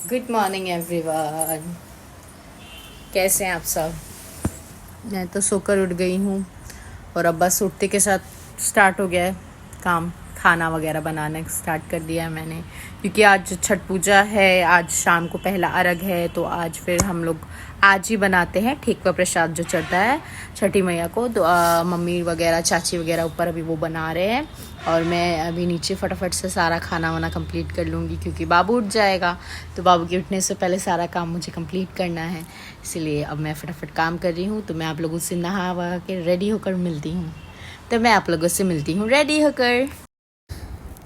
Good morning everyone. कैसे हैं आप सब? मैं तो सोकर उठ गई हूँ और अब बस उठते के साथ स्टार्ट हो गया है काम। खाना वगैरह बनाना स्टार्ट कर दिया है मैंने, क्योंकि आज छठ पूजा है। आज शाम को पहला अर्घ है, तो आज फिर हम लोग आज ही बनाते हैं ठेकुआ प्रसाद जो चढ़ता है छठी मैया को। तो मम्मी वगैरह चाची वगैरह ऊपर अभी वो बना रहे हैं और मैं अभी नीचे फटाफट से सारा खाना वाना कंप्लीट कर लूँगी, क्योंकि बाबू उठ जाएगा। तो बाबू के उठने से पहले सारा काम मुझे कंप्लीट करना है, इसलिए अब मैं फटाफट काम कर रही हूँ। तो मैं आप लोगों से नहा वहा के रेडी होकर मिलती हूँ। तो मैं आप लोगों से मिलती हूँ रेडी होकर।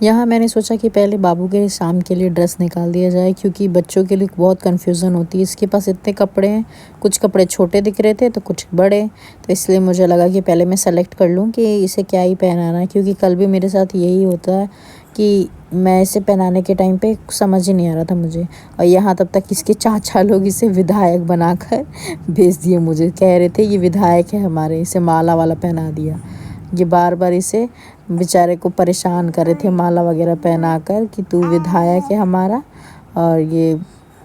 यहाँ मैंने सोचा कि पहले बाबू के शाम के लिए ड्रेस निकाल दिया जाए, क्योंकि बच्चों के लिए बहुत कन्फ्यूज़न होती है। इसके पास इतने कपड़े हैं, कुछ कपड़े छोटे दिख रहे थे तो कुछ बड़े, तो इसलिए मुझे लगा कि पहले मैं सेलेक्ट कर लूँ कि इसे क्या ही पहनाना है। क्योंकि कल भी मेरे साथ यही होता है कि मैं इसे पहनाने के टाइम पे समझ ही नहीं आ रहा था मुझे, और यहाँ तब तक इसके चाचा लोग इसे विधायक बनाकर भेज दिए। मुझे कह रहे थे ये विधायक है हमारे, इसे माला वाला पहना दिया। ये बार बार इसे बेचारे को परेशान कर रहे थे माला वगैरह पहना कर कि तू विधायक है हमारा। और ये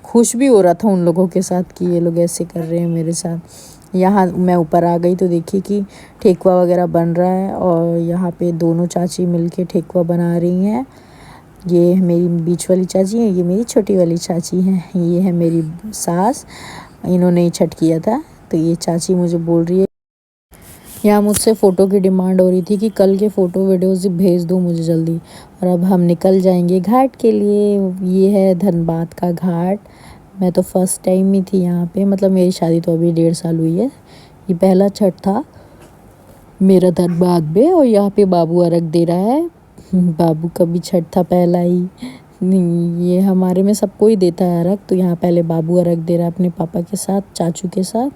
खुश भी हो रहा था उन लोगों के साथ कि ये लोग ऐसे कर रहे हैं मेरे साथ। यहाँ मैं ऊपर आ गई तो देखी कि ठेकुआ वगैरह बन रहा है, और यहाँ पे दोनों चाची मिलके ठेकुआ बना रही हैं। ये मेरी बीच वाली चाची है, ये मेरी छोटी वाली चाची हैं, ये है मेरी सास। इन्होंने ही छठ किया था, तो ये चाची मुझे बोल रही है, यहाँ मुझसे फ़ोटो की डिमांड हो रही थी कि कल के फ़ोटो वीडियोज़ भेज दो मुझे जल्दी। और अब हम निकल जाएंगे घाट के लिए। ये है धनबाद का घाट। मैं तो फ़र्स्ट टाइम ही थी यहाँ पे, मतलब मेरी शादी तो अभी 1.5 साल हुई है। ये पहला छठ था मेरा धनबाद में, और यहाँ पे बाबू अर्घ दे रहा है। बाबू का भी छठ था पहला ही। नहीं, ये हमारे में सबको ही देता है अर्घ, तो यहाँ पहले बाबू अर्घ दे रहा है अपने पापा के साथ, चाचू के साथ।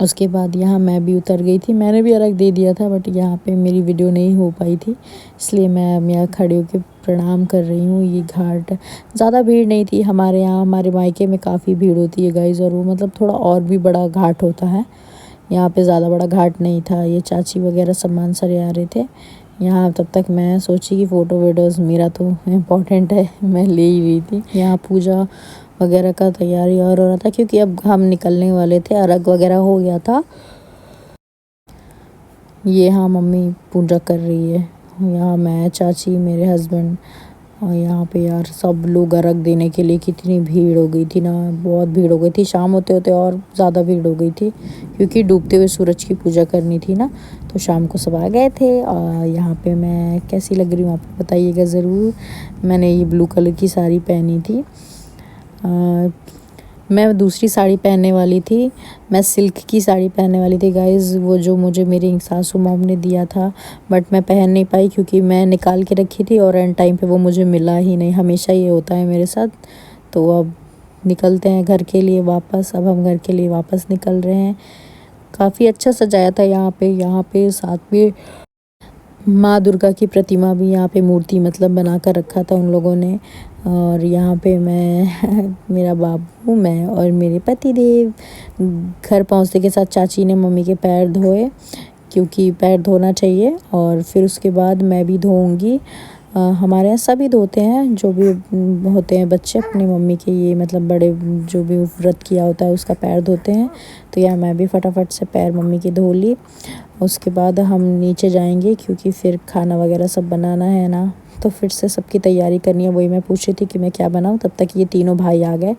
उसके बाद यहाँ मैं भी उतर गई थी, मैंने भी अर्घ दे दिया था, बट यहाँ पे मेरी वीडियो नहीं हो पाई थी, इसलिए मैं अब यहाँ खड़े होकर प्रणाम कर रही हूँ। ये घाट ज़्यादा भीड़ नहीं थी हमारे यहाँ, हमारे मायके में काफ़ी भीड़ होती है गाइज़, और वो मतलब थोड़ा और भी बड़ा घाट होता है। यहाँ पे ज़्यादा बड़ा घाट नहीं था। ये चाची वगैरह सामान सरे आ रहे थे यहाँ। तब तक मैं सोची कि फ़ोटो वीडियोज़ मेरा तो इम्पोर्टेंट है, मैं ले ही रही थी। यहाँ पूजा वगैरह का तैयारी और हो रहा था, क्योंकि अब हम निकलने वाले थे, अर्घ वगैरह हो गया था। ये यहाँ मम्मी पूजा कर रही है, यहाँ मैं, चाची, मेरे हस्बैंड, और यहाँ पे यार सब लोग अर्घ देने के लिए। कितनी भीड़ हो गई थी ना, बहुत भीड़ हो गई थी। शाम होते होते और ज़्यादा भीड़ हो गई थी, क्योंकि डूबते हुए सूरज की पूजा करनी थी ना, तो शाम को सब आ गए थे। और यहाँ पे मैं कैसी लग रही हूँ आप बताइएगा ज़रूर। मैंने ये ब्लू कलर की साड़ी पहनी थी। मैं दूसरी साड़ी पहनने वाली थी, मैं सिल्क की साड़ी पहनने वाली थी गाइज़, वो जो मुझे मेरी सासू मॉम ने दिया था, बट मैं पहन नहीं पाई क्योंकि मैं निकाल के रखी थी और एंड टाइम पे वो मुझे मिला ही नहीं। हमेशा ये होता है मेरे साथ। तो अब निकलते हैं घर के लिए वापस। अब हम घर के लिए वापस निकल रहे हैं। काफ़ी अच्छा सजाया था यहाँ पे साथ में माँ दुर्गा की प्रतिमा भी, यहाँ पे मूर्ति मतलब बना कर रखा था उन लोगों ने। और यहाँ पे मैं मेरा बाबू, मैं और मेरे पति देव। घर पहुँचने के साथ चाची ने मम्मी के पैर धोए, क्योंकि पैर धोना चाहिए, और फिर उसके बाद मैं भी धोऊंगी। हमारे यहाँ सभी धोते हैं, जो भी होते हैं बच्चे अपनी मम्मी के, ये मतलब बड़े जो भी व्रत किया होता है उसका पैर धोते हैं। तो यहाँ मैं भी फटाफट से पैर मम्मी के धो ली। उसके बाद हम नीचे जाएंगे, क्योंकि फिर खाना वगैरह सब बनाना है ना, तो फिर से सबकी तैयारी करनी है। वही मैं पूछ रही थी कि मैं क्या बनाऊँ, तब तक ये तीनों भाई आ गए।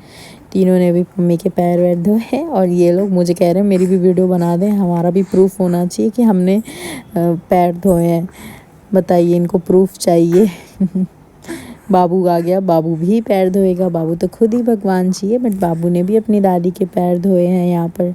तीनों ने भी मम्मी के पैर वैर धोए, और ये लोग मुझे कह रहे हैं मेरी भी वीडियो बना दें, हमारा भी प्रूफ होना चाहिए कि हमने पैर धोए हैं। बताइए, इनको प्रूफ चाहिए। बाबू आ गया, बाबू भी पैर धोएगा। बाबू तो खुद ही भगवान जी है, बट बाबू ने भी अपनी दादी के पैर धोए हैं यहाँ पर।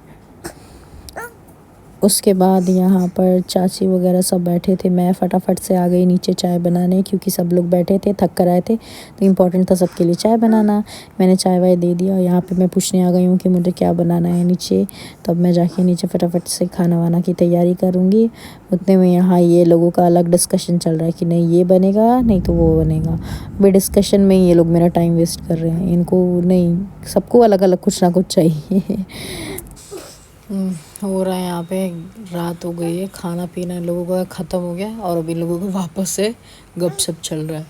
उसके बाद यहाँ पर चाची वगैरह सब बैठे थे। मैं फटाफट से आ गई नीचे चाय बनाने, क्योंकि सब लोग बैठे थे, थक कर आए थे, तो इम्पोर्टेंट था सबके लिए चाय बनाना। मैंने चाय वाय दे दिया, और यहाँ पे मैं पूछने आ गई हूँ कि मुझे क्या बनाना है नीचे। तब मैं जाके नीचे फटाफट से खाना वाना की तैयारी करूँगी। उतने में यहाँ ये लोगों का अलग डिस्कशन चल रहा है कि नहीं ये बनेगा, नहीं तो वो बनेगा। वे डिस्कशन में ये लोग मेरा टाइम वेस्ट कर रहे हैं। इनको नहीं, सबको अलग अलग कुछ ना कुछ चाहिए। हो रहा है यहाँ पे, रात हो गई है, खाना पीना इन लोगों का ख़त्म हो गया, और अभी लोगों को वापस से गपशप चल रहा है।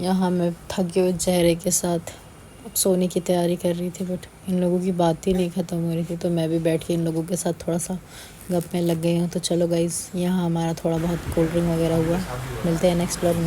यहाँ मैं थके हुए चेहरे के साथ अब सोने की तैयारी कर रही थी, बट इन लोगों की बात ही नहीं ख़त्म हो रही थी, तो मैं भी बैठ के इन लोगों के साथ थोड़ा सा गप में लग गई हूँ। तो चलो गाइज़, यहाँ हमारा थोड़ा बहुत कोल्ड ड्रिंक वगैरह हुआ। मिलते हैं नेक्स्ट ब्लॉग में।